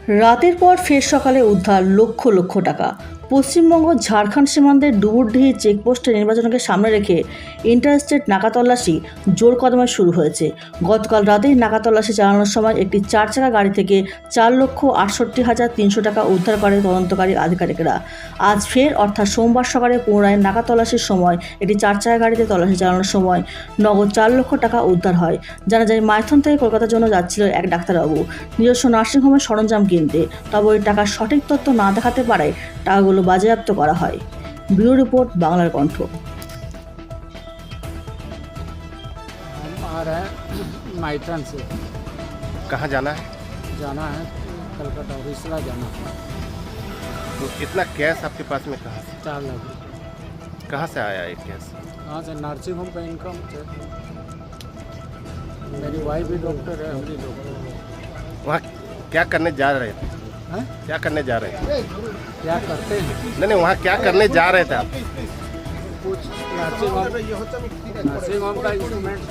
রাতের পর ফের সকালে উদ্ধার লক্ষ লক্ষ টাকা। পশ্চিমবঙ্গ ঝাড়খণ্ড সীমান্তের ডুবুরডিহি চেকপোস্টে নির্বাচনকে সামনে রেখে ইন্টারস্টেট নাকা তল্লাশি জোর কদমে শুরু হয়েছে। গতকাল রাতেই নাকা তল্লাশি চালানোর সময় একটি 4 চাকা গাড়ি থেকে 4,68,300 টাকা উদ্ধার করে তদন্তকারী আধিকারিকেরা। আজ ফের অর্থাৎ সোমবার সকালে পুনরায় নাকা তল্লাশির সময় একটি 4 চাকা গাড়িতে তল্লাশি চালানোর সময় নগদ 4 লক্ষ টাকা উদ্ধার হয়। জানা যায়, মাইথন থেকে কলকাতার জন্য যাচ্ছিল এক ডাক্তারবাবু নিজস্ব নার্সিংহোমের সরঞ্জাম কিনতে। তবে ওই টাকার সঠিক তথ্য না দেখাতে পারায় টাকাগুলো বাজেয়াপ্ত করা হয়। ব্যুরো রিপোর্ট, বাংলার কণ্ঠ। हम आ रहे हैं माइथन से। कहाँ जाना है? जाना है कलकत्ता रिसला जाना है। तो इतना कैश आपके पास में कहाँ से 4 लाख। कहाँ से आया ये कैश? कहाँ से? नर्सिंग होम का इनकम थे। मेरी वाइफ भी डॉक्टर है, हम भी डॉक्टर हैं। वहाँ क्या करने जा रहे थे? हैं? क्या करने जा रहे थे? क्या करते हैं? नहीं, वहाँ क्या करने जा रहे थे आप? कुछ नर्सिंग होम का इंस्ट्रूमेंट